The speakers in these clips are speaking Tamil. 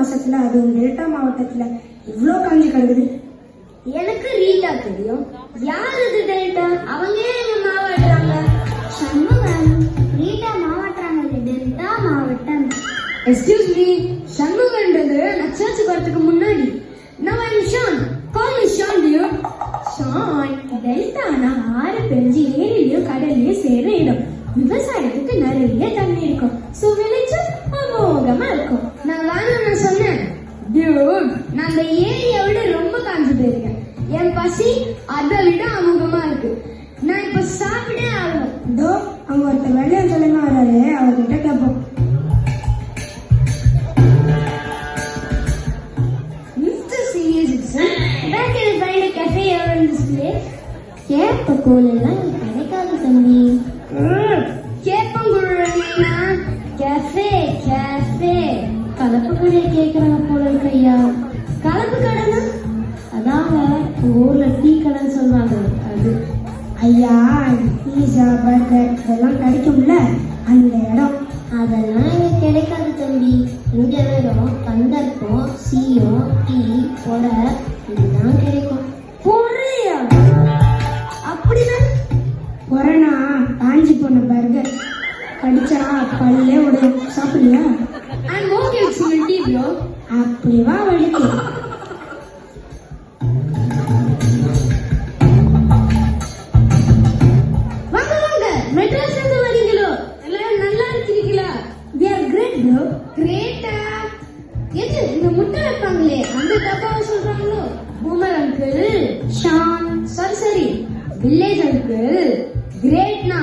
மாசத்துல அதுவும் டெல்டா மாவட்டத்துல இவ்ளோ காஞ்சி கிடக்குது. எனக்கு ரீட்டா தெரியும். யார் இது டெல்டா? அவங்க ஏன் மாவட்டாங்க? சண்முகம், ரீட்டா மாவட்டம் டெல்டா மாவட்டம். எக்ஸ்கியூஸ் மீ, சண்முகன்றது நான் சர்ச் வரதுக்கு முன்னாடி. நான் I'm Shan. Call me Shan dear. Shan, டெல்டானா ஆறு பெஞ்சு ஏரியிலயும் கடல்லையும் சேர இடம். விவசாயத்துக்கு நிறைய தண்ணி இருக்கும். சோ விளைச்சல் அமோகமா இருக்கும். நான் வேணும்னு சொன்னேன். டியூட், நான் அந்த ஏரியை விட ரொம்ப காஞ்சு போயிருக்கேன். என் பசி அதை விட அமோகமா இருக்கு. நான் இப்ப சாப்பிட்டே ஆகணும். இதோ அவங்க ஒருத்தர் வெள்ளையம் தலைமா வராரு, அவர்கிட்ட கேட்போம். Mister senior citizen, where can I find a cafe here in this place? கேப்பக்கூழ் எல்லாம் கிடைக்காது தம்பி. கேப்பங்குழா கேஃபே கேஃபே கலப்பு கடையை கேட்கறாங்க போல இருக்கு ஐயா. கலப்பு கடைனா? அதாங்க ஊர்ல டீ கடைன்னு சொல்லுவாங்க அது. ஐயா, பீஸா பர்கர் இதெல்லாம் கிடைக்கும்ல, அந்த இடம். அதெல்லாம் இங்க கிடைக்காது தம்பி. இங்க வெறும் கந்தர்ப்பம், சீயம், டீ, கொடை இதுதான் கிடைக்கும். பொறையா? அப்படின்னா கொரோனா காஞ்சி போன பர்கர் கடிச்சா பல்லே உடையும். சாப்பிடுறியா? I'm okay with some tea, bro. அப்படி வா வலிக்கு. வாங்க வாங்க, மெட்ராஸ்ல இருந்து வரீங்களோ? எல்லாரும் நல்லா இருக்கீங்களா? They are great bro. கிரேட்டா? எது இந்த முட்டை வைப்பாங்களே அந்த டப்பாவை சொல்றாங்களோ? பூமர் அங்கிள், ஷான், சரி வில்லேஜ் அங்கிள். கிரேட்னா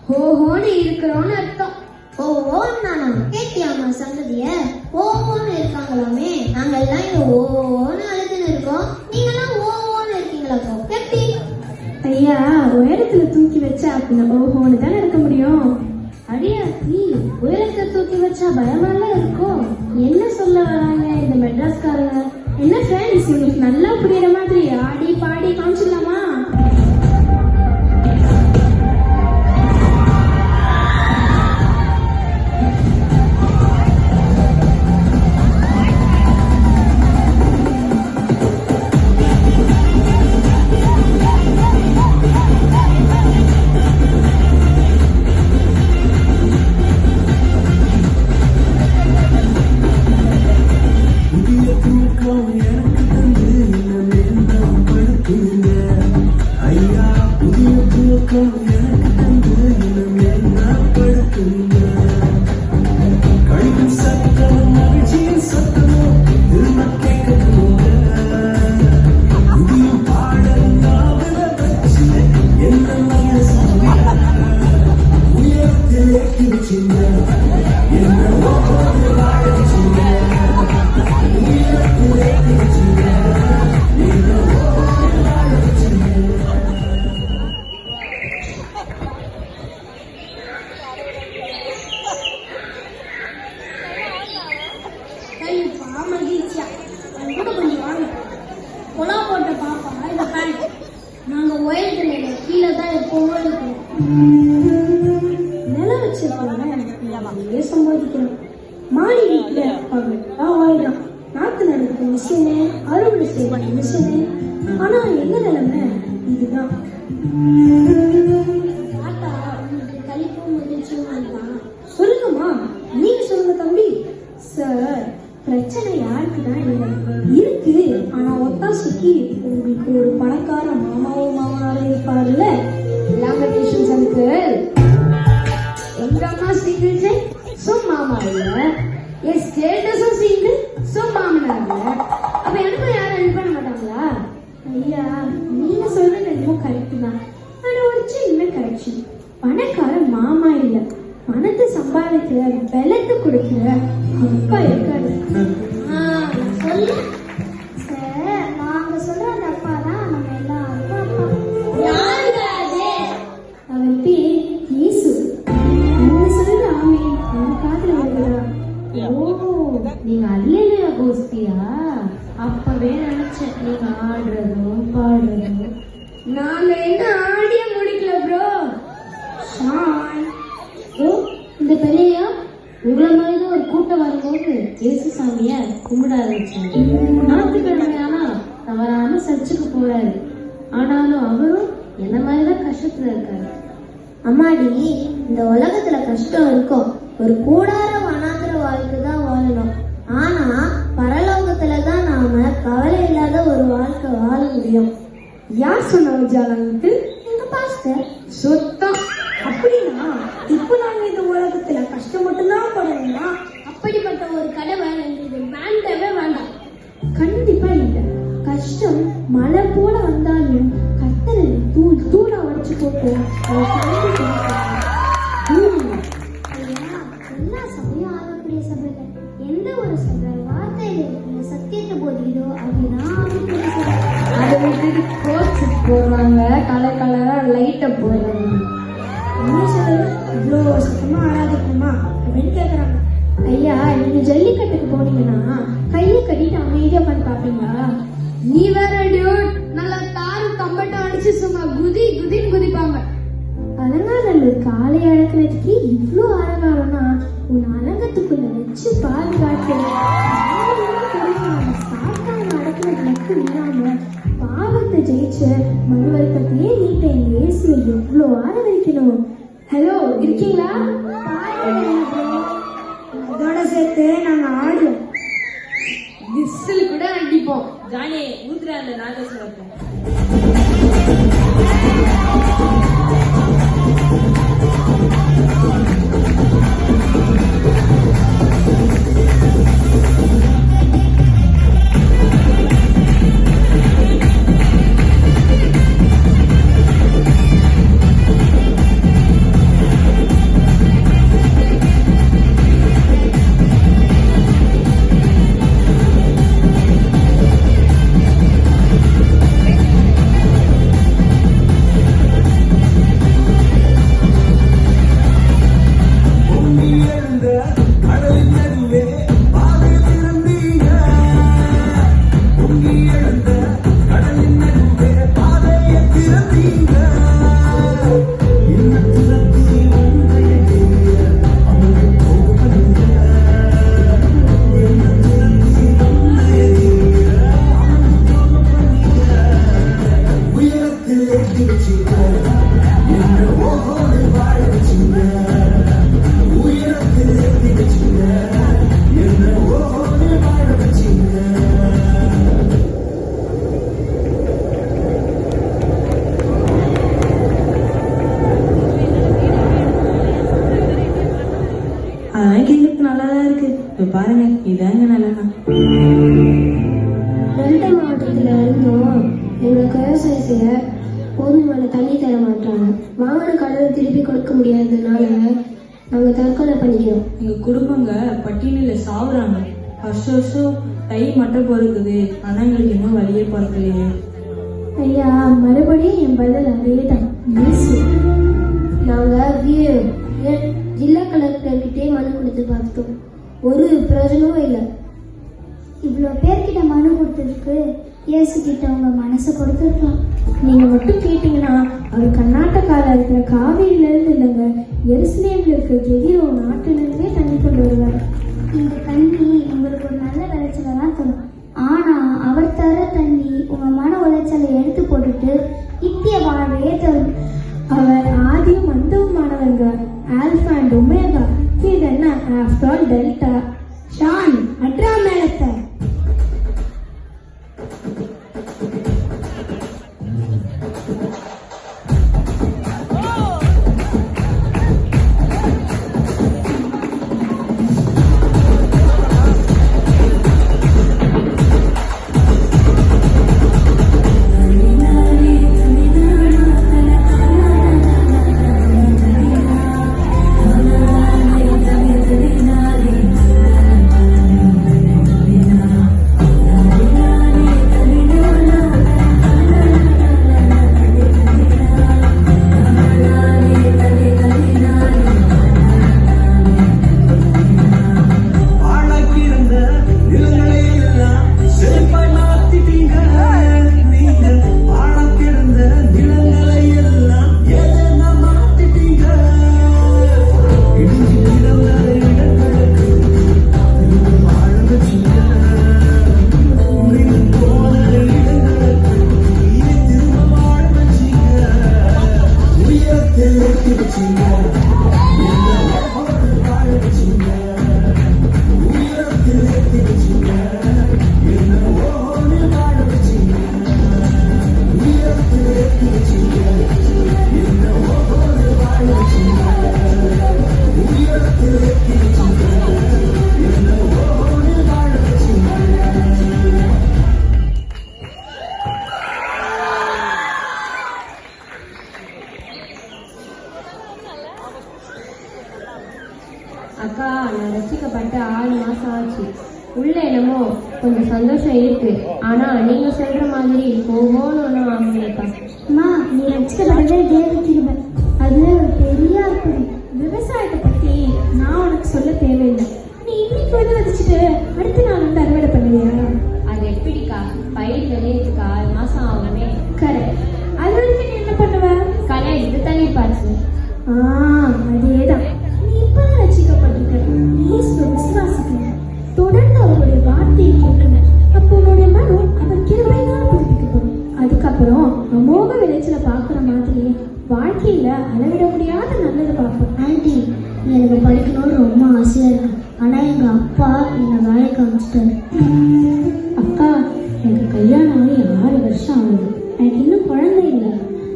ஹோஹோன்னு இருக்கிறோன்னு அர்த்தம். ஓன்னு நானா கேட்டியாமா சங்கதிய? ஓன்னு இருக்காங்களாமே. நாங்க எல்லாம் இங்க ஓன்னு அழுதுன்னு இருக்கோம். நீங்க எல்லாம் ஓன்னு இருக்கீங்களா? எப்படி? ஐயா, உயரத்துல தூக்கி வச்சா அப்படின்னா ஓஹோன்னு தானே இருக்க முடியும். அடியா நீ உயரத்தை தூக்கி வச்சா பயமாலாம் இருக்கும். என்ன சொல்ல வராங்க இந்த மெட்ராஸ்காரங்க? என்ன ஃப்ரெண்ட்ஸ், உங்களுக்கு நல்லா புரியுற மாதிரி ஆடி பாடி காமிச்சிடலாமா? மகிழ்ச்சியா கொஞ்சம் வாங்க. கொலா போட்ட பாப்பா இந்த பேண்ட். நாங்க உயரத்துல கீழே தான் எப்பவும் இருக்கணும். நிலம் வச்சிருக்கோம்ல, சம்பாதிக்கணும். மாடி வீட்டுல பகட்டா வாழ்றான். நாத்து நடக்கிற மிஷினு, அறுவடை செய்ய மிஷினு. ஆனா எங்க நிலைமை இதுதான். தாத்தா உங்களுக்கு கழிப்பும் மகிழ்ச்சியும் வேண்டாம். சொல்லுங்கம்மா, நீங்க சொல்லுங்க தம்பி. சார், பிரச்சனை யாருக்கு தான் இல்லை இருக்கு. ஆனா ஒத்தாசைக்கு உங்களுக்கு ஒரு பணக்கார மாமாவும் இருப்பாருல்ல. லாங்கடேஷன் அங்கிள், எங்க அம்மா சிங்கிள் சோ மாமா இல்ல. என் ஸ்டேட்டஸும் சிங்கிள் சோ மாமனார் இல்ல. அப்ப எனக்கும் யாரும் ஹெல்ப் பண்ண மாட்டாங்களா? ஐயா, நீங்க சொல்றது என்னமோ கரெக்ட் தான். ஆனா ஒரு சின்ன கரெக்ஷன். பணக்கார மாமா இல்ல, பணத்தை சம்பாதிக்கிற பலத்தை கொடுக்கிற அப்பா இருக்காரு. சொல்லு சார், நாங்க சொல்ற அந்த அப்பா தான் நம்ம எல்லாருக்கும் அப்பா. யாருங்க அது? அவர் பேர் இயேசு. நீங்க சொல்றது ஆமே, உங்க காதுல வருதா? ஓ, நீங்க அல்லேலூயா கோஸ்தியா? அப்பவே நினைச்சேன் நீங்க ஆடுறதும் பாடுறதும். நாங்க என்ன ஆடிய முடிக்கல ப்ரோ. ஷான், ஓ, இந்த பெரியயா உங்களை மாதிரி ஒரு கூட்டம் வரும்போது இயேசு சாமிய கும்பிட ஆரம்பிச்சாங்க. ஞாயிற்றுக்கிழமையானா தவறாம சர்ச்சுக்கு போறாரு. ஆனாலும் அவரும் என்ன மாதிரிதான் கஷ்டத்துல இருக்காரு. அம்மாடி, இந்த உலகத்துல கஷ்டம் இருக்கும். ஒரு கூடார வனாந்திர வாழ்க்கை தான் வாழணும். ஆனா பரலோகத்துல தான் நாம கவலை இல்லாத ஒரு வாழ்க்கை வாழ முடியும். யார் சொன்ன விஜயாலனுக்கு? எங்க பாஸ்டர். சுத்தம். அப்படின்னா இப்போ நாங்க இந்த உலகத்துல கஷ்டம் மட்டும்தான் படணும்னா அப்படிப்பட்ட ஒரு கனவை எங்களுக்கு வேண்டவே வேண்டாம். கண்டிப்பா இல்லை. கஷ்டம் மழை போல வந்தாலும் கத்தரை தூளா உடைச்சு போட்டு அவர் கலந்து கொடுப்பார். ஐயா, எல்லா சபையும் ஆகக்கூடிய சபைகள். எந்த ஒரு சபை வார்த்தையில இருக்கிற சத்தியத்தை போதிக்குதோ அப்படின்னா ஆகக்கூடிய சபை. அதை விட்டுட்டு கோட்ஸ் போடுறாங்க, கலர் கலரா லைட்டை போடுறாங்க. என்ன சொல்றது? இவ்வளோ சுத்தமா ஆராதிக்குமா அப்படின்னு கேட்கறாங்க. ஐயா, நீங்க ஜல்லிக்கட்டுக்கு போனீங்கன்னா கையை கட்டிட்டு அமைதியா பண்ணி பாப்பீங்களா? நீ வேற டியூட், நல்லா தாரு கம்பட்டம் அடிச்சு சும்மா குதி குதின்னு குதிப்பாங்க. அலங்காநல்லூர் காலை அடக்கிறதுக்கு இவ்வளோ அலங்காரம்னா உன் அலங்கத்துக்குள்ள வச்சு பாதுகாத்து சாத்தான அடக்கிறதுக்கு இல்லாம பாவத்தை ஜெயிச்சு மறுவர்க்கத்தையே நீட்ட எங்க இயேசுவை எவ்வளோ ஆதரிக்கணும். ஹலோ, இருக்கீங்களா? இதோட சேர்த்து நாங்க ஆடுவோம். விசில் கூட அடிப்போம். ஜானே ஊத்துற அந்த நாகேஸ்வரத்தை. அதெல்லாம் கேட்கறதுக்கு நல்லாதான் இருக்கு. இப்ப பாருங்க, இதாங்க நல்லண்ணா. டெல்டா மாவட்டத்துல இருந்தும் எங்களுக்கு விவசாயம் செய்ய போதுமான தண்ணி தர மாட்டாங்க. வாங்கின கடனை திருப்பி கொடுக்க முடியாததுனால நாங்க தற்கொலை பண்ணிக்கிறோம். எங்க குடும்பங்க பட்டியலில சாவுறாங்க. வருஷம் வருஷம் தை மட்டும் பொறுக்குது. ஆனா எங்களுக்கு இன்னும் வழியே பிறக்கலையே. ஐயா, மறுபடியும் என் பதில் அதேதான். இயேசு. நாங்க ஜில்லா கலெக்டர்கிட்டே மனு கொடுத்து பார்த்தோம். ஒரு பிரயோஜனமும் இல்லை. இவ்வளோ பேர்கிட்ட மனு கொடுத்ததுக்கு இயேசு கிட்ட உங்க மனசை கொடுத்துருக்கலாம். நீங்க மட்டும் கேட்டீங்கன்னா அவர் கர்நாடகாவில் இருக்கிற காவேரியில இருந்து இல்லைங்க, எருசலேம்ல இருக்கிற கெதிரோ நாட்டுல இருந்தே தண்ணி கொண்டு வருவார். இந்த தண்ணி உங்களுக்கு ஒரு நல்ல விளைச்சலை தான் தரும். ஆனா அவர் தர தண்ணி உங்க மன உளைச்சலை எடுத்து போட்டுட்டு நித்திய வாழ்வையே தரும். அவர் ஆதியும் அந்தவுமானவங்க, ஆல்பா அண்ட் ஒமேகா. இது என்ன ஆஃப்டர் ஆல் டெல்டா. ஷான் அட்ரா மேலத்தை. அக்கா, நான் ரசிக்கப்பட்ட 6 மாசம் ஆச்சு. உள்ள என்னமோ கொஞ்சம் சந்தோஷம் இருக்கு. ஆனா நீங்க சொல்ற மாதிரி போகணும்னு ஆகலைக்கா. அம்மா, நீ ரசிக்கப்பட்டதே தேவ கிருபை. அதுல ஒரு பெரிய அர்த்தம். விவசாயத்தை பத்தி நான் உனக்கு சொல்ல தேவையில்லை. நீ இன்னைக்கு வந்து வச்சுட்டு அடுத்த நாள் வந்து அறுவடை பண்ணுவியா? அது எப்படிக்கா? பயிர் விளையத்துக்கு 6 மாசம் ஆகுமே. கரெக்ட். அது வரைக்கும் நீ என்ன பண்ணுவ? களை எடுத்து தண்ணி பாய்ச்சு. அதேதான். நீ இப்பதான் ரசிக்கப்பட்டிருக்க. இயேசுவை விசுவாசிக்கணும். தொடர்ந்து அவருடைய வார்த்தையை கேட்கணும். அப்போ உன்னுடைய மனம் அவர் கிருபையினால் புதுப்பிக்கப்படும். அதுக்கப்புறம் அமோக விளைச்சலை பார்க்குற மாதிரியே வாழ்க்கையில அளவிட முடியாத நல்லது பார்ப்போம். ஆண்டி, எனக்கு படிக்கணும்னு ரொம்ப ஆசையா இருக்கு. ஆனா எங்க அப்பா என்னை வேலைக்கு அனுப்பிச்சிட்டாரு. அக்கா, எனக்கு கல்யாணம் ஆகி 6 வருஷம் ஆகுது. எனக்கு இன்னும் குழந்தை இல்லை.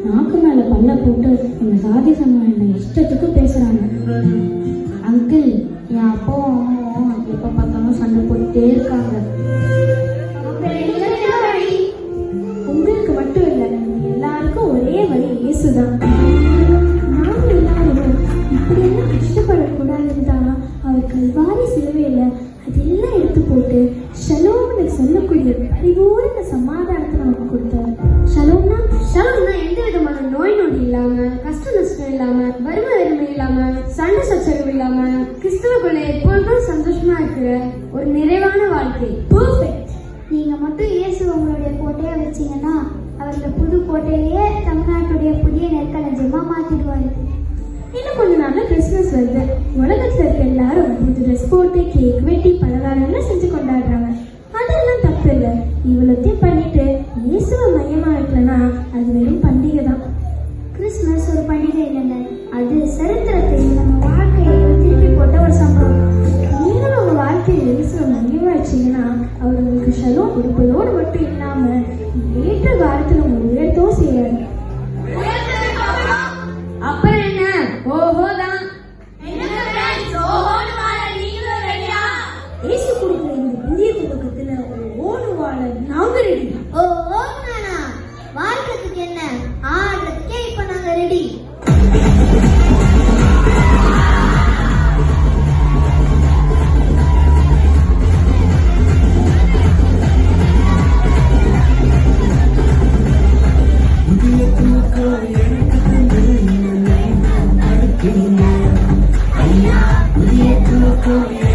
நாக்கு மேல பல்ல போட்டு இந்த சாதி சமயம் என்னை இஷ்டத்துக்கு பேசுறாங்க. அங்கிள், என் அப்பாவும் அம்மாவும் எப்ப பார்த்தாலும் சண்டை போட்டுட்டே இருக்காங்க. உங்களுக்கு மட்டும் இல்லை, எல்லாருக்கும் ஒரே வழி இயேசுதான். நாம எல்லாரும் இப்படியெல்லாம் கஷ்டப்படக்கூடாதுன்னு தான் அவர் கல்வாரி சிலுவையில அதெல்லாம் எடுத்து போட்டு ஷலோம்னு சொல்லக்கூடிய பரிபூர்ண சமாதானத்தை நமக்கு கொடுத்தாரு. ஷலோம்னா எந்த விதமான நோய் நொடி இல்லாம, கஷ்ட நஷ்டம் இல்லாம, வறுமை இல்லாம, சண்டை சச்சரவு இல்லாம, கிறிஸ்துவுக்குள்ள எப்பொழுதும் சந்தோஷமா இருக்கிற ஒரு நிறைவான வாழ்க்கை. பெர்ஃபெக்ட். நீங்க மட்டும் இயேசு உங்களுடைய கோட்டையா வச்சீங்கன்னா அவர் இந்த புது கோட்டையிலேயே தமிழ்நாட்டுடைய புதிய நெற்களஞ்சியமா மாத்திடுவாரு. இன்னும் கொஞ்ச நாள்ல கிறிஸ்துமஸ் வருது. உலகத்துல இருக்க எல்லாரும் புது ட்ரெஸ் போட்டு கேக் வெட்டி பலகாரம்லாம் செஞ்சு கொண்டாடுறாங்க. அதெல்லாம் தப்பு இல்லை. இவ்வளோத்தையும் பண்ணிட்டு இயேசுவை மையமா வைக்கலன்னா அது வெறும் பண்டிகை தான். கிறிஸ்துமஸ் ஒரு பண்டிகை இல்லைங்க, அது சரித்திரத்தையும் நம்ம வாழ்க்கையையும் திருப்பி போட்ட ஒரு சம்பவம். நீங்களும் உங்க வாழ்க்கையில் இயேசுவை மையமா வச்சீங்கன்னா அவர் உங்களுக்கு ஷலோம் கொடுப்பதோடு மட்டும் இல்லாம ஏற்ற காலத்துல உங்க உயர்த்தோ செய்வாரு. அப்புறம் என்ன? ஓஹோதான். இயேசு கொடுக்குற இந்த புதிய துவக்கத்துல ஓடு வாழ நாங்க ரெடி. ஓ நானா, வாழ்றதுக்கு என்ன, ஆடுறதுக்கே இப்ப நாங்க ரெடி. புதிய